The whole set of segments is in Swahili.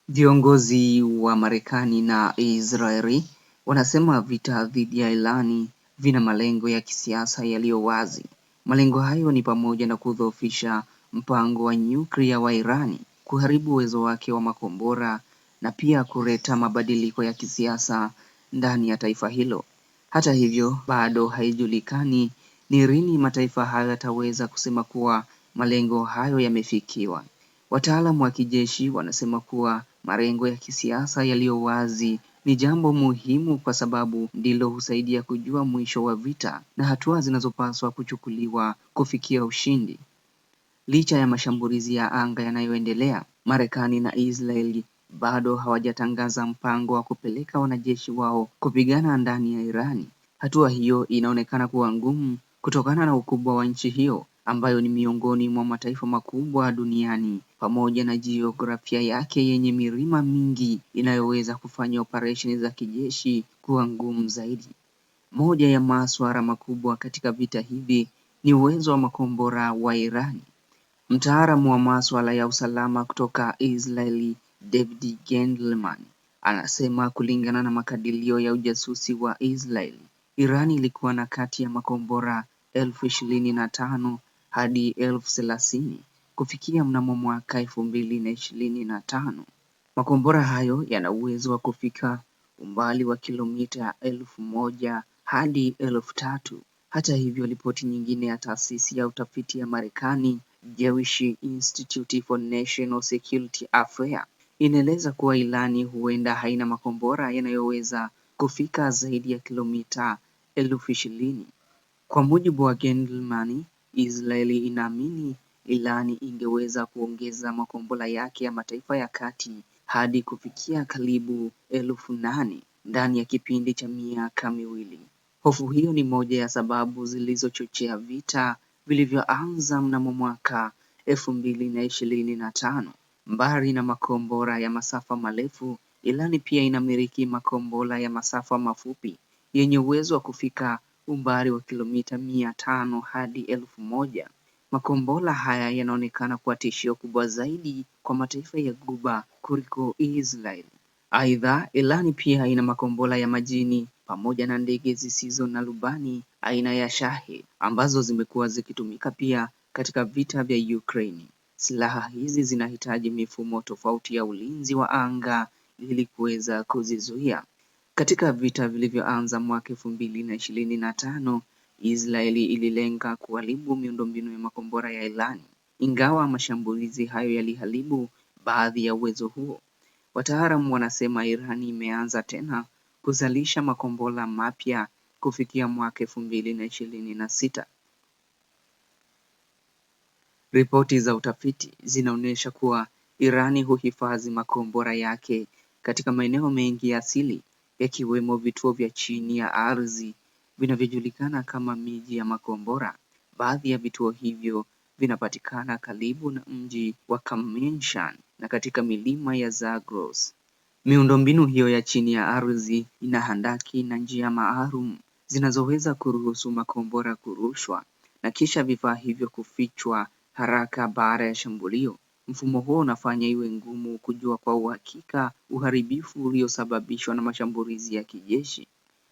Viongozi wa Marekani na Israeli wanasema vita dhidi ya Irani vina malengo ya kisiasa yaliyo wazi. Malengo hayo ni pamoja na kudhoofisha mpango wa nyuklia wa Irani, kuharibu uwezo wake wa makombora na pia kuleta mabadiliko ya kisiasa ndani ya taifa hilo. Hata hivyo, bado haijulikani ni lini mataifa hayo yataweza kusema kuwa malengo hayo yamefikiwa. Wataalamu wa kijeshi wanasema kuwa malengo ya kisiasa yaliyo wazi ni jambo muhimu kwa sababu ndilo husaidia kujua mwisho wa vita na hatua zinazopaswa kuchukuliwa kufikia ushindi. Licha ya mashambulizi ya anga yanayoendelea, Marekani na Israeli bado hawajatangaza mpango wa kupeleka wanajeshi wao kupigana ndani ya Irani. Hatua hiyo inaonekana kuwa ngumu kutokana na ukubwa wa nchi hiyo ambayo ni miongoni mwa mataifa makubwa duniani pamoja na jiografia yake yenye milima mingi inayoweza kufanya operesheni za kijeshi kuwa ngumu zaidi. Moja ya masuala makubwa katika vita hivi ni uwezo wa makombora wa Irani. Mtaalamu wa masuala ya usalama kutoka Israeli, David Gendelman, anasema kulingana na makadirio ya ujasusi wa Israeli, Irani ilikuwa na kati ya makombora 25,000 hadi 30,000 kufikia mnamo mwaka 2025. Makombora hayo yana uwezo wa kufika umbali wa kilomita 1,000 hadi 3,000. Hata hivyo, ripoti nyingine ya taasisi ya utafiti ya Marekani, Jewish Institute for National Security Affairs, inaeleza kuwa Irani huenda haina makombora yanayoweza kufika zaidi ya kilomita 20,000. Kwa mujibu wa Gendelman, Israeli inaamini Irani ingeweza kuongeza makombora yake ya mataifa ya kati hadi kufikia karibu 8,000 ndani ya kipindi cha miaka miwili. Hofu hiyo ni moja ya sababu zilizochochea vita vilivyoanza mnamo mwaka 2025. Mbali na makombora ya masafa marefu, Irani pia inamiliki makombora ya masafa mafupi yenye uwezo wa kufika umbali wa kilomita 500 hadi 1,000. Makombora haya yanaonekana kuwa tishio kubwa zaidi kwa mataifa ya Ghuba kuliko Israeli. Aidha, Irani pia ina makombora ya majini pamoja na ndege zisizo na rubani aina ya Shahed ambazo zimekuwa zikitumika pia katika vita vya Ukraine. Silaha hizi zinahitaji mifumo tofauti ya ulinzi wa anga ili kuweza kuzizuia. Katika vita vilivyoanza mwaka 2025, Israeli ililenga kuharibu miundombinu ya makombora ya Irani. Ingawa mashambulizi hayo yaliharibu baadhi ya uwezo huo, wataalamu wanasema Irani imeanza tena kuzalisha makombora mapya kufikia mwaka 2026. Ripoti za utafiti zinaonyesha kuwa Irani huhifadhi makombora yake katika maeneo mengi ya asili, yakiwemo vituo vya chini ya ardhi vinavyojulikana kama miji ya makombora. Baadhi ya vituo hivyo vinapatikana karibu na mji wa Kermanshah na katika milima ya Zagros. Miundombinu hiyo ya chini ya ardhi ina handaki na njia maalum zinazoweza kuruhusu makombora kurushwa na kisha vifaa hivyo kufichwa haraka baada ya shambulio. Mfumo huo unafanya iwe ngumu kujua kwa uhakika uharibifu uliosababishwa na mashambulizi ya kijeshi.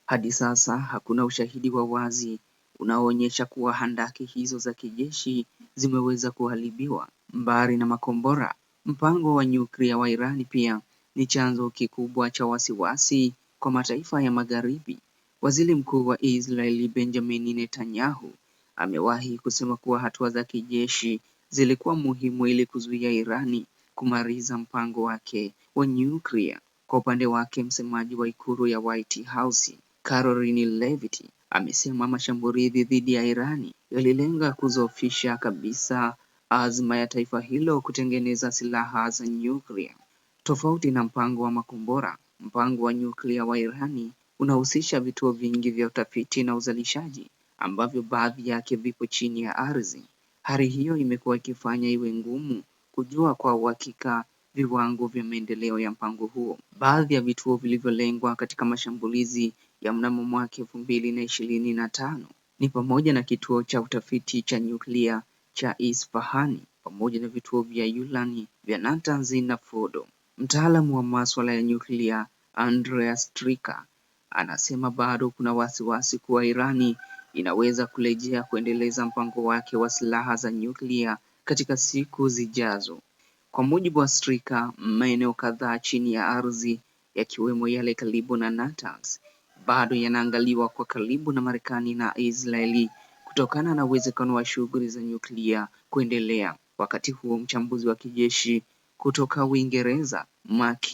Hadi sasa hakuna ushahidi wa wazi unaoonyesha kuwa handaki hizo za kijeshi zimeweza kuharibiwa. Mbali na makombora, mpango wa nyuklia wa Irani pia ni chanzo kikubwa cha wasiwasi kwa mataifa ya Magharibi. Waziri Mkuu wa Israeli Benjamin Netanyahu amewahi kusema kuwa hatua za kijeshi zilikuwa muhimu ili kuzuia Irani kumaliza mpango wake wa nyuklia. Kwa upande wake, msemaji wa ikulu ya White House, Caroline Levitt, amesema mashambulizi dhidi ya Irani yalilenga kudhoofisha kabisa azma ya taifa hilo kutengeneza silaha za nyuklia. Tofauti na mpango wa makombora, mpango wa nyuklia wa Irani unahusisha vituo vingi vya utafiti na uzalishaji ambavyo baadhi yake vipo chini ya ardhi. Hali hiyo imekuwa ikifanya iwe ngumu kujua kwa uhakika viwango vya maendeleo ya mpango huo. Baadhi ya vituo vilivyolengwa katika mashambulizi ya mnamo mwaka 2025 ni pamoja na kituo cha utafiti cha nyuklia cha Isfahan pamoja na vituo vya urani vya Natanz na Fordo. Mtaalamu wa masuala ya nyuklia Andreas Stricker anasema bado kuna wasiwasi kuwa Irani inaweza kurejea kuendeleza mpango wake wa silaha za nyuklia katika siku zijazo. Kwa mujibu wa Stricker, maeneo kadhaa chini ya ardhi yakiwemo yale karibu na Natanz bado yanaangaliwa kwa karibu na Marekani na Israeli kutokana na uwezekano wa shughuli za nyuklia kuendelea. Wakati huo mchambuzi wa kijeshi kutoka Uingereza Mark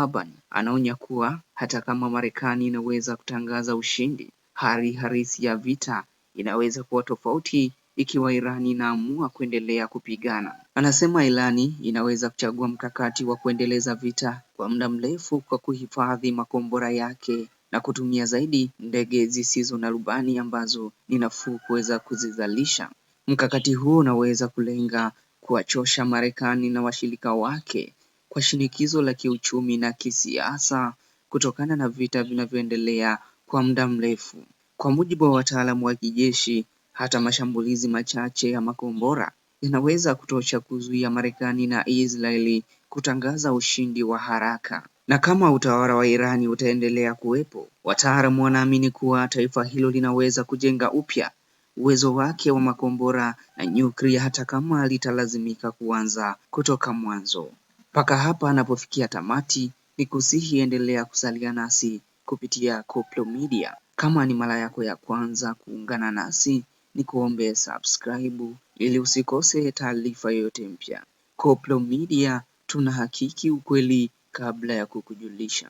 Urban anaonya kuwa hata kama Marekani inaweza kutangaza ushindi, hali halisi ya vita inaweza kuwa tofauti ikiwa Irani inaamua kuendelea kupigana. Anasema Irani inaweza kuchagua mkakati wa kuendeleza vita kwa muda mrefu kwa kuhifadhi makombora yake na kutumia zaidi ndege zisizo na rubani ambazo ni nafuu kuweza kuzizalisha. Mkakati huo unaweza kulenga kuwachosha Marekani na washirika wake kwa shinikizo la kiuchumi na kisiasa kutokana na vita vinavyoendelea kwa muda mrefu. Kwa mujibu wa wataalamu wa kijeshi, hata mashambulizi machache ya makombora yanaweza kutosha kuzuia Marekani na Israeli kutangaza ushindi wa haraka. Na kama utawala wa Irani utaendelea kuwepo, wataalamu wanaamini kuwa taifa hilo linaweza kujenga upya uwezo wake wa makombora na nyuklia hata kama litalazimika kuanza kutoka mwanzo. Mpaka hapa anapofikia tamati, ni kusihi endelea kusalia nasi kupitia Koplo Media. Kama ni mara yako ya kwanza kuungana nasi, ni kuombe subscribe ili usikose taarifa yoyote mpya. Koplo Media, tunahakiki ukweli kabla ya kukujulisha.